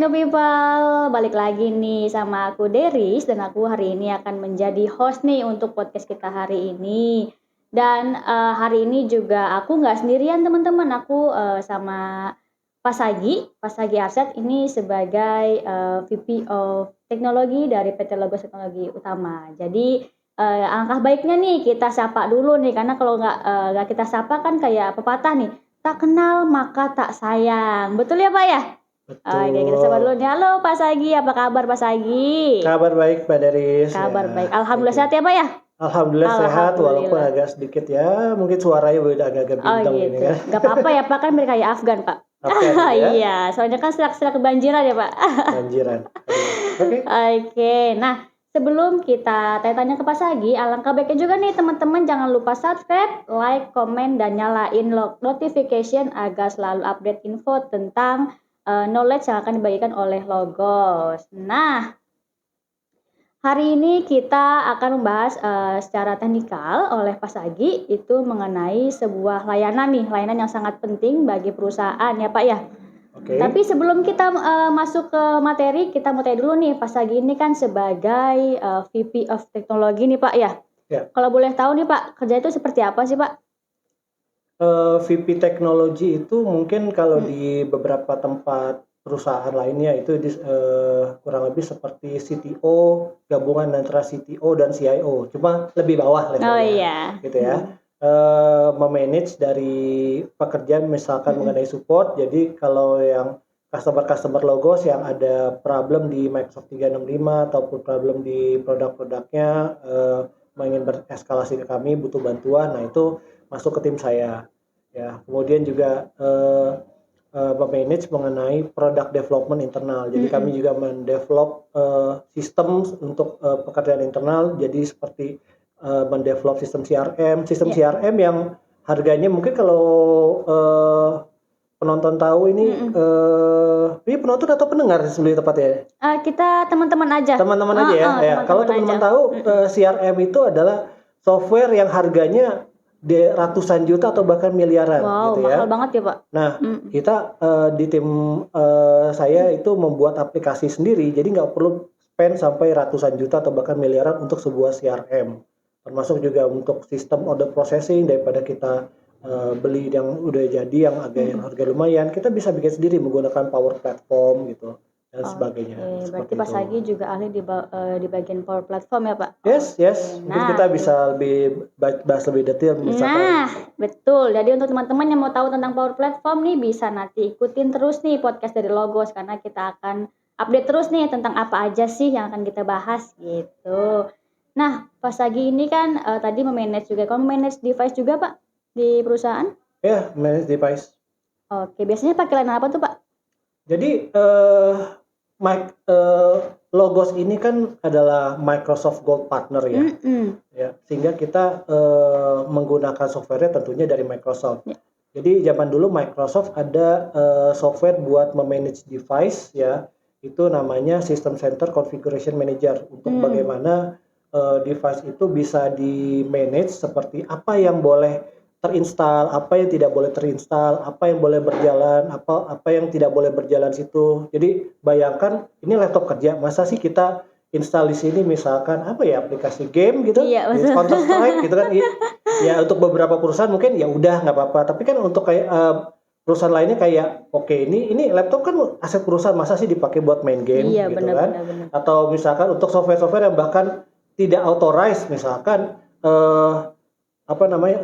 Indo People, balik lagi nih sama aku Deris dan aku hari ini akan menjadi host nih untuk podcast kita hari ini. Dan hari ini juga aku nggak sendirian teman-teman, aku sama Pak Sagi Arsyad ini sebagai VP of Teknologi dari PT Logos Teknologi Utama. Jadi alangkah baiknya nih kita sapa dulu nih karena kalau nggak kita sapa kan kayak pepatah nih, tak kenal maka tak sayang. Betul ya Pak ya? Oke, kita sapa dulu Betul. nih. Halo Pak Sagi, apa kabar Pak Sagi? Kabar baik Mbak Deris Kabar ya. baik. Alhamdulillah Oke. sehat ya Pak ya? Alhamdulillah sehat walaupun Alhamdulillah. agak sedikit ya mungkin suaranya udah agak-agak Oh bindeng ini gitu. kan. Gak apa-apa ya Pak, kan mereka kayak Afgan Pak. Afgan ya. Iya, soalnya kan serak-serak kebanjiran ya Pak. Banjiran. Oke. Oke, nah sebelum kita tanya-tanya ke Pak Sagi, alangkah baiknya juga nih teman-teman jangan lupa subscribe, like, komen, dan nyalain notification agar selalu update info tentang knowledge yang akan dibagikan oleh Logos. Nah, hari ini kita akan membahas secara teknikal oleh Pak Sagi itu mengenai sebuah layanan yang sangat penting bagi perusahaan ya Pak ya. Oke. Tapi sebelum kita masuk ke materi, kita mau tanya dulu nih, Pak Sagi ini kan sebagai VP of Teknologi nih Pak ya. Ya. Kalau boleh tahu nih Pak, kerja itu seperti apa sih Pak? VP teknologi itu mungkin kalau di beberapa tempat perusahaan lainnya itu kurang lebih seperti CTO, gabungan antara CTO dan CIO, cuma lebih bawah levelnya. Oh iya. Gitu ya. Memanage dari pekerjaan misalkan mengenai support. Jadi kalau yang customer Logos yang ada problem di Microsoft 365 ataupun problem di produk-produknya ingin bereskalasi ke kami, butuh bantuan, nah itu masuk ke tim saya ya. Kemudian juga memanage mengenai product development internal. Jadi kami juga mendevelop sistem untuk pekerjaan internal. Jadi seperti mendevelop sistem CRM yang harganya mungkin kalau penonton tahu ini penonton atau pendengar sebelum tepatnya? Kita teman-teman aja. Teman-teman aja ya. Ya. Kalau teman-teman tahu CRM itu adalah software yang harganya ratusan juta atau bahkan miliaran. Wow, gitu ya. mahal banget ya Pak. Nah, kita di tim saya itu membuat aplikasi sendiri, jadi nggak perlu spend sampai ratusan juta atau bahkan miliaran untuk sebuah CRM. Termasuk juga untuk sistem order processing, daripada kita beli yang udah jadi yang harga lumayan, kita bisa bikin sendiri menggunakan Power Platform gitu dan sebagainya. Oke, berarti Pak Sagi juga ahli di bagian Power Platform ya Pak? Yes. Mungkin kita bisa lebih bahas lebih detail misalkan. Nah, betul. Jadi untuk teman-teman yang mau tahu tentang Power Platform nih bisa nanti ikutin terus nih podcast dari Logos karena kita akan update terus nih tentang apa aja sih yang akan kita bahas gitu. Nah, Pak Sagi ini kan tadi memanage juga. Kamu manage device juga Pak di perusahaan? Ya, manage device. Oke, biasanya pakai layanan apa tuh Pak? Jadi Logos ini kan adalah Microsoft Gold Partner ya. Ya, sehingga kita menggunakan softwarenya tentunya dari Microsoft. Ya. Jadi zaman dulu Microsoft ada software buat memanage device ya. Itu namanya System Center Configuration Manager untuk bagaimana device itu bisa di-manage seperti apa yang boleh terinstall, apa yang tidak boleh terinstall, apa yang boleh berjalan, apa yang tidak boleh berjalan situ. Jadi bayangkan ini laptop kerja, masa sih kita install di sini misalkan apa ya aplikasi game gitu, Counter Strike gitu kan? Ya untuk beberapa perusahaan mungkin ya udah nggak apa-apa, tapi kan untuk kayak perusahaan lainnya kayak oke, ini laptop kan aset perusahaan, masa sih dipakai buat main game gitu kan? Benar. Atau misalkan untuk software yang bahkan tidak authorized misalkan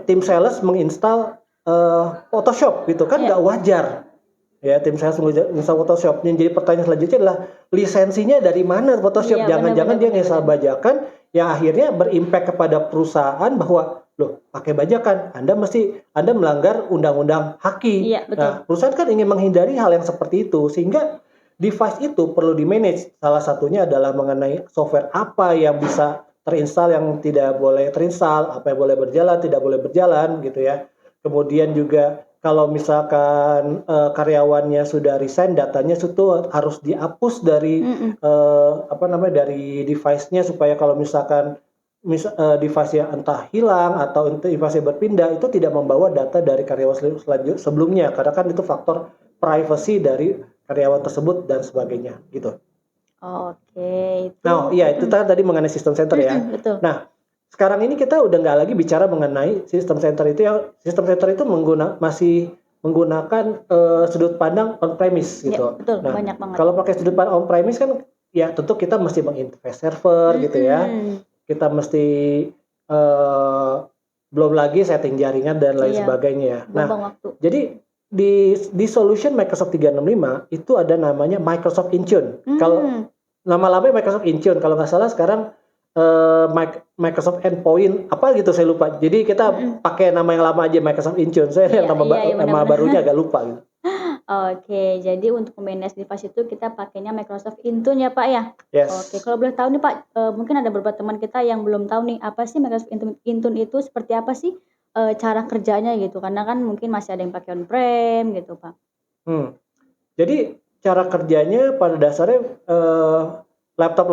tim sales menginstal Photoshop gitu kan nggak wajar ya, tim sales menginstal Photoshop. Yang jadi pertanyaan selanjutnya adalah lisensinya dari mana Photoshop? Jangan-jangan dia nginstal bajakan yang akhirnya berimpact kepada perusahaan bahwa loh pakai bajakan Anda melanggar undang-undang haki. Nah, perusahaan kan ingin menghindari hal yang seperti itu sehingga device itu perlu di-manage. Salah satunya adalah mengenai software apa yang bisa terinstall, yang tidak boleh terinstall, apa yang boleh berjalan, tidak boleh berjalan gitu ya. Kemudian juga kalau misalkan karyawannya sudah resign, datanya itu harus dihapus dari dari device-nya supaya kalau misalkan device-nya entah hilang atau device-nya berpindah, itu tidak membawa data dari karyawan sebelumnya karena kan itu faktor privacy dari karyawan tersebut dan sebagainya gitu. Oke, itu Nah, iya itu tadi mengenai sistem center ya. betul. Nah, sekarang ini kita udah nggak lagi bicara mengenai sistem center itu, yang sistem center itu masih menggunakan sudut pandang on premise Ya, gitu. betul, Nah, banyak banget. kalau pakai sudut pandang on premise kan ya tentu kita mesti menginvest server gitu ya. Kita mesti belum lagi setting jaringan dan lain Iya, sebagainya ya. Nah, buang waktu. jadi di solution Microsoft 365 itu ada namanya Microsoft Intune. Kalau nama-namanya Microsoft Intune, kalau nggak salah sekarang Microsoft Endpoint apa gitu saya lupa. Jadi kita pakai nama yang lama aja Microsoft Intune. Saya yang nama barunya agak lupa gitu. Oke, jadi untuk memanage device itu kita pakainya Microsoft Intune ya Pak ya? Yes. Oke, kalau boleh tahu nih Pak, mungkin ada beberapa teman kita yang belum tahu nih, apa sih Microsoft Intune itu, seperti apa sih cara kerjanya gitu? Karena kan mungkin masih ada yang pakai on-prem gitu Pak. Jadi cara kerjanya pada dasarnya laptop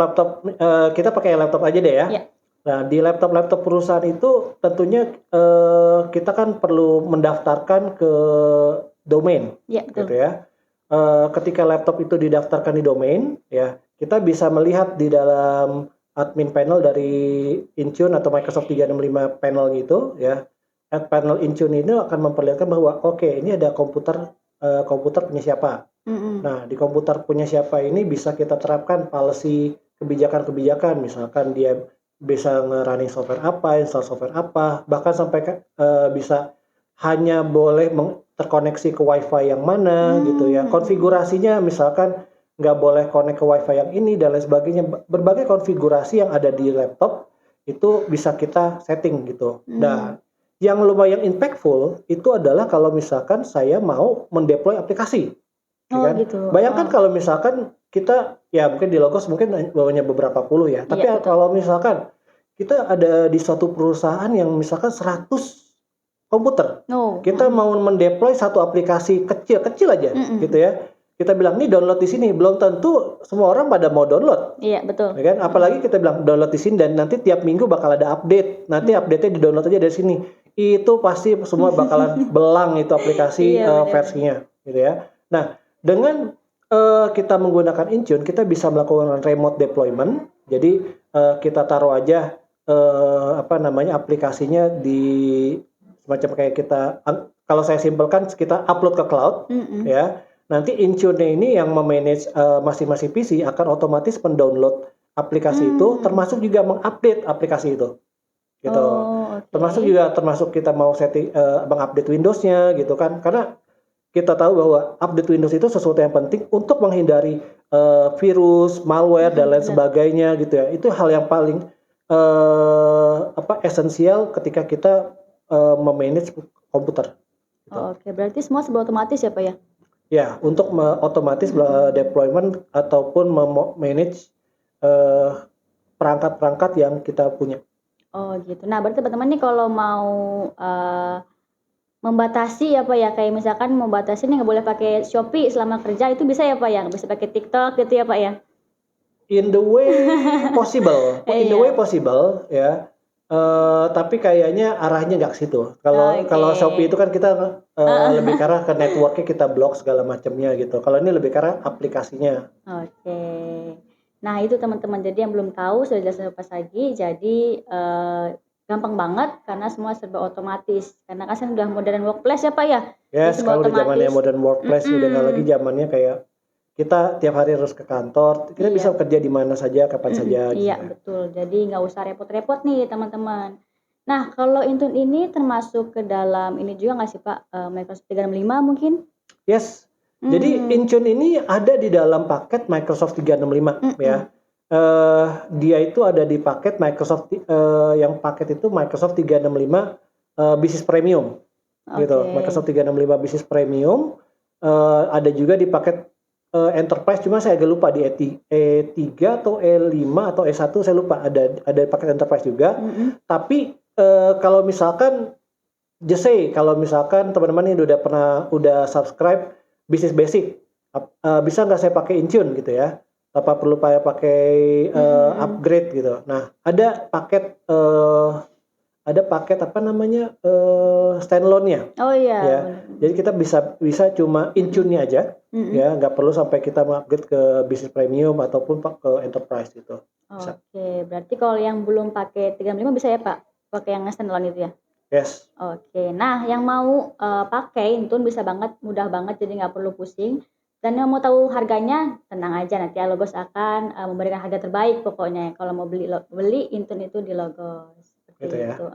kita pakai laptop aja deh ya. Iya. Nah, di laptop perusahaan itu tentunya kita kan perlu mendaftarkan ke domain, Iya, betul. gitu ya. Ketika laptop itu didaftarkan di domain, ya kita bisa melihat di dalam admin panel dari Intune atau Microsoft 365 panel gitu, ya. Panel Intune ini akan memperlihatkan bahwa oke, ini ada komputer punya siapa. Nah, di komputer punya siapa ini bisa kita terapkan policy kebijakan-kebijakan, misalkan dia bisa nge-running software apa, install software apa, bahkan sampai bisa hanya boleh terkoneksi ke WiFi yang mana gitu ya. Konfigurasinya misalkan nggak boleh connect ke WiFi yang ini dan lain sebagainya. Berbagai konfigurasi yang ada di laptop itu bisa kita setting gitu. Nah, yang lumayan impactful itu adalah kalau misalkan saya mau mendeploy aplikasi. Kan? Gitu. Bayangkan kalau misalkan kita ya mungkin di Logos mungkin bawanya beberapa puluh ya. Tapi Iya, kalau misalkan kita ada di suatu perusahaan yang misalkan 100 komputer. Kita mau mendeploy satu aplikasi kecil aja gitu ya. Kita bilang nih download di sini, belum tentu semua orang pada mau download. Iya, betul. Ya kan? Apalagi kita bilang download di sini dan nanti tiap minggu bakal ada update. Nanti update-nya di-download aja dari sini. Itu pasti semua bakalan belang itu aplikasi versinya gitu ya. Nah, dengan kita menggunakan Intune, kita bisa melakukan remote deployment. Jadi kita taruh aja aplikasinya di semacam kayak kita, kalau saya simpelkan kita upload ke cloud, ya. Nanti Intune ini yang memanage masing-masing PC akan otomatis mendownload aplikasi itu, termasuk juga mengupdate aplikasi itu, gitu. Termasuk kita mau setting mengupdate Windows-nya, gitu kan? Karena kita tahu bahwa update Windows itu sesuatu yang penting untuk menghindari virus, malware dan lain sebagainya, gitu ya. Itu hal yang paling esensial ketika kita memanage komputer. Gitu. Oke, berarti semua serba otomatis ya Pak ya? Ya, untuk otomatis deployment ataupun manage perangkat-perangkat yang kita punya. Oh gitu. Nah, berarti teman-teman nih kalau mau membatasi ya Pak ya, kayak misalkan membatasi nih nggak boleh pakai Shopee selama kerja, itu bisa ya Pak ya? Nggak bisa pakai TikTok gitu ya Pak ya? In the way possible, ya. Tapi kayaknya arahnya nggak ke situ. Kalau Shopee itu kan kita lebih ke arah ke networknya, kita blok segala macamnya gitu. Kalau ini lebih ke arah aplikasinya. Oke. Nah itu teman-teman, jadi yang belum tahu sudah jelas pas lagi. Jadi gampang banget karena semua serba otomatis. Karena kan sudah modern workplace ya Pak ya. Yes, kalau udah zamannya modern workplace, udah nggak lagi zamannya kayak kita tiap hari harus ke kantor, kita bisa kerja di mana saja, kapan saja. Iya, betul. Jadi nggak usah repot-repot nih teman-teman. Nah, kalau Intune ini termasuk ke dalam ini juga nggak sih Pak, Microsoft 365 mungkin? Yes. Jadi Intune ini ada di dalam paket Microsoft 365 ya. Dia itu ada di paket Microsoft yang paket itu Microsoft 365 Business Premium. Gitu. Microsoft 365 Business Premium ada juga di paket Enterprise, cuma saya agak lupa di E3 atau E5 atau E1 saya lupa, ada paket Enterprise juga. Tapi kalau misalkan kalau misalkan teman-teman ini udah subscribe Business Basic, bisa nggak saya pakai Intune gitu ya? Apa perlu pakai upgrade gitu? Nah, ada paket ada paket apa namanya standalone-nya. Oh iya. Ya, jadi kita bisa cuma Intune-nya aja, ya, nggak perlu sampai kita upgrade ke bisnis premium ataupun ke enterprise gitu. Bisa. Oke, berarti kalau yang belum pakai 365 bisa ya Pak? Pakai yang standalone itu ya? Yes. Oke, nah yang mau pakai Intune bisa banget, mudah banget, jadi nggak perlu pusing. Dan yang mau tahu harganya, tenang aja, nanti Logos akan memberikan harga terbaik pokoknya. Kalau mau beli Intune itu di Logos. Seperti Gitu ya. itu.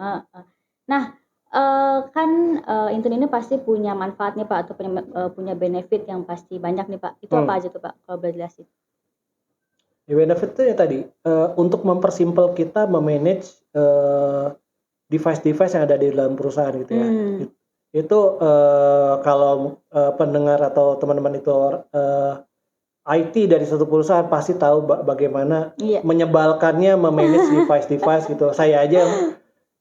Nah, kan Intune ini pasti punya manfaat nih Pak, atau punya benefit yang pasti banyak nih Pak. Itu apa aja tuh Pak, kalau boleh jelasin? Di benefit itu ya tadi, untuk mempersimpel kita memanage device-device yang ada di dalam perusahaan gitu ya. Itu kalau pendengar atau teman-teman itu IT dari suatu perusahaan pasti tahu bagaimana menyebalkannya memanage device-device gitu. Saya aja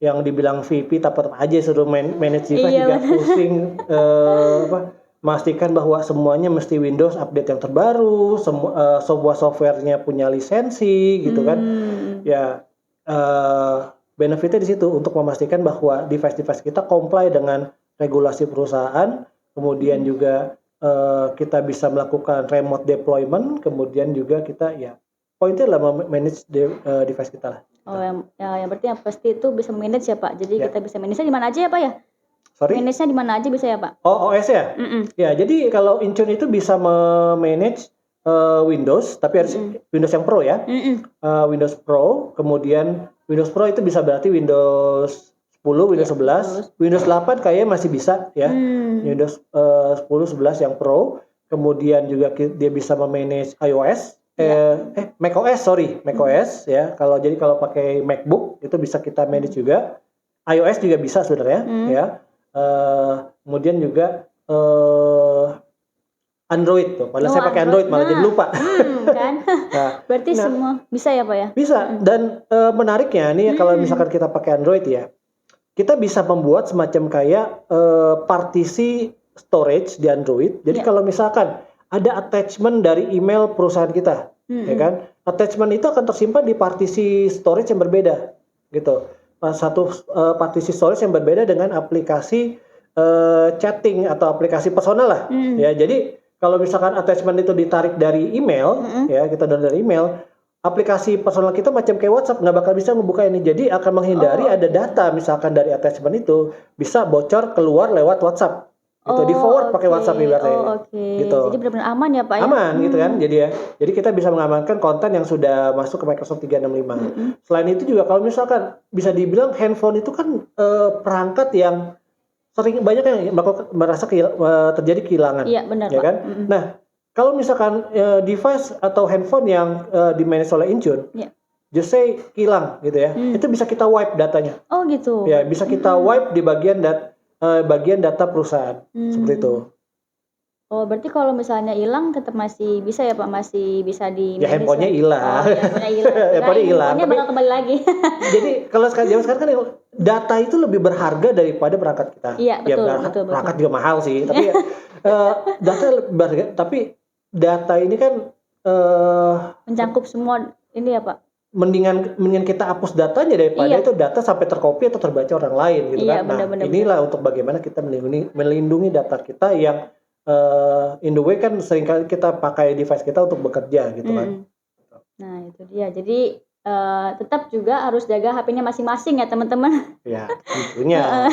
yang dibilang VP tetap aja suruh manage device juga pusing, memastikan bahwa semuanya mesti Windows update yang terbaru, sebuah softwarenya punya lisensi gitu kan. Ya, benefitnya di situ untuk memastikan bahwa device-device kita comply dengan regulasi perusahaan, kemudian juga kita bisa melakukan remote deployment, kemudian juga kita ya poinnya lah manage device kita lah. Oh, yang berarti yang pasti itu bisa manage ya Pak. Jadi kita bisa manage-nya di mana aja ya Pak ya? Sorry? Manage-nya di mana aja bisa ya Pak? Oh, OS ya? Ya, jadi kalau Intune itu bisa manage Windows, tapi harus Windows yang Pro ya. Windows Pro, kemudian Windows Pro itu bisa berarti Windows 10, Windows 11, Windows 8 kayaknya masih bisa ya. Windows 10, 11 yang Pro, kemudian juga dia bisa memanage iOS, macOS ya. Kalau pakai MacBook itu bisa kita manage juga. iOS juga bisa sebenarnya ya. Kemudian juga Android tuh. Padahal saya pakai Android malah jadi lupa. Kan? Berarti semua bisa ya Pak ya? Bisa. Dan menariknya nih kalau misalkan kita pakai Android ya, kita bisa membuat semacam kayak partisi storage di Android. Jadi kalau misalkan ada attachment dari email perusahaan kita, ya kan? Attachment itu akan tersimpan di partisi storage yang berbeda, gitu. Satu partisi storage yang berbeda dengan aplikasi chatting atau aplikasi personal lah, ya. Jadi kalau misalkan attachment itu ditarik dari email, ya kita dari email, aplikasi personal kita macam kayak WhatsApp nggak bakal bisa ngebuka ini. Jadi akan menghindari ada data misalkan dari attachment itu bisa bocor keluar lewat WhatsApp. Itu di forward pakai WhatsApp ibaratnya. Gitu. Jadi benar-benar aman ya Pak ya? Aman gitu kan. Jadi kita bisa mengamankan konten yang sudah masuk ke Microsoft 365. Selain itu juga kalau misalkan bisa dibilang handphone itu kan perangkat yang sering banyak yang merasa terjadi kehilangan. Iya benar ya Pak. Kan? Nah, kalau misalkan device atau handphone yang di-manage oleh Intune, just say hilang gitu ya, itu bisa kita wipe datanya. Oh gitu. Ya, bisa kita wipe di bagian data perusahaan, seperti itu. Oh, berarti kalau misalnya hilang tetap masih bisa ya Pak, masih bisa di Ya handphonenya hilang. Handphonenya hilang. Handphonenya bakal kembali lagi. Jadi kalau zaman sekarang kan data itu lebih berharga daripada perangkat kita. Iya betul. Perangkat juga mahal sih, tapi data lebih berharga. Tapi data ini kan mencakup semua ini ya Pak. Mendingan kita hapus datanya daripada itu data sampai tercopy atau terbaca orang lain gitu kan. Nah, inilah untuk bagaimana kita melindungi data kita yang in the way kan seringkali kita pakai device kita untuk bekerja gitu kan. Nah itu dia. Jadi tetap juga harus jaga HP-nya masing-masing ya teman-teman. Ya tentunya.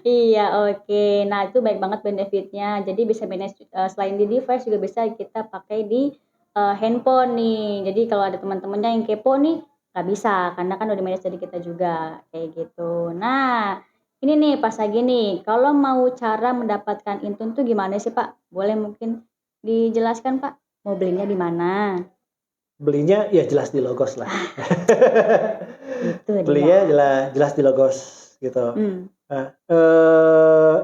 Iya oke. Nah itu baik banget benefitnya. Jadi bisa manage selain di device juga bisa kita pakai di handphone nih. Jadi kalau ada teman-temannya yang kepo nih nggak bisa karena kan udah manage dari kita juga kayak gitu. Nah ini nih pas lagi nih kalau mau cara mendapatkan Intune tuh gimana sih Pak? Boleh mungkin dijelaskan Pak? Mau belinya di mana? Belinya ya jelas di Logos lah. Itu belinya jelas di Logos gitu. Nah,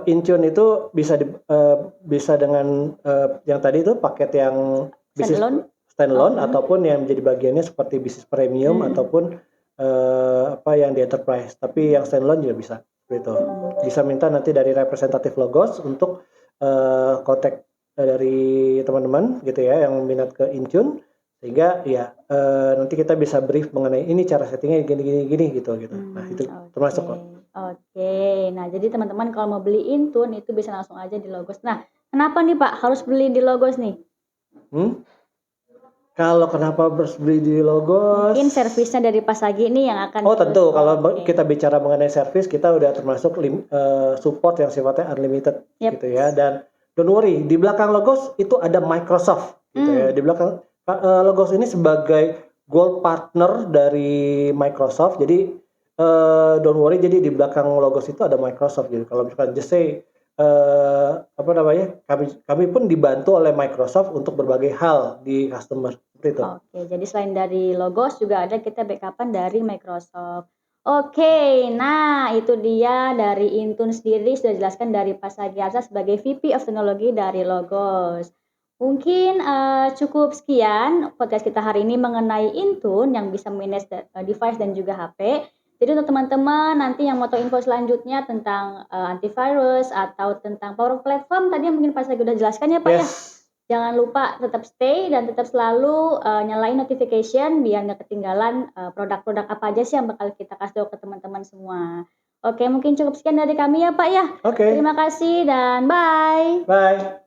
Intune itu bisa dengan yang tadi itu paket yang standalone ataupun yang menjadi bagiannya seperti bisnis premium ataupun yang di enterprise. Tapi yang standalone juga bisa. Gitu. Bisa minta nanti dari representatif Logos untuk kontak dari teman-teman gitu ya yang minat ke Intune. Sehingga ya nanti kita bisa brief mengenai ini cara settingnya gini gitu. Nah itu termasuk kok. Oke. Nah, jadi teman-teman kalau mau beli Intune itu bisa langsung aja di Logos. Nah, kenapa nih Pak harus beli di Logos nih? Kalau kenapa harus beli di Logos? Mungkin servisnya dari Pak Sagi nih yang akan tentu kalau kita bicara mengenai servis kita udah termasuk support yang sifatnya unlimited gitu ya. Dan don't worry, di belakang Logos itu ada Microsoft gitu ya. Di belakang Logos ini sebagai gold partner dari Microsoft. Jadi don't worry, jadi di belakang Logos itu ada Microsoft gitu. Kalau misalkan just say kami pun dibantu oleh Microsoft untuk berbagai hal di customer seperti itu. Oke, jadi selain dari Logos juga ada kita backupan dari Microsoft. Oke, nah itu dia dari Intune sendiri sudah dijelaskan dari Pak Sagiarsa sebagai VP of Teknologi dari Logos. Mungkin cukup sekian podcast kita hari ini mengenai Intune yang bisa manage device dan juga HP. Jadi untuk teman-teman nanti yang mau tahu info selanjutnya tentang antivirus atau tentang Power Platform tadi mungkin Pak Sagi udah jelaskan ya Pak ya. Jangan lupa tetap stay dan tetap selalu nyalain notification biar nggak ketinggalan produk-produk apa aja sih yang bakal kita kasih tahu ke teman-teman semua. Oke, mungkin cukup sekian dari kami ya Pak ya. Oke. Terima kasih dan bye. Bye.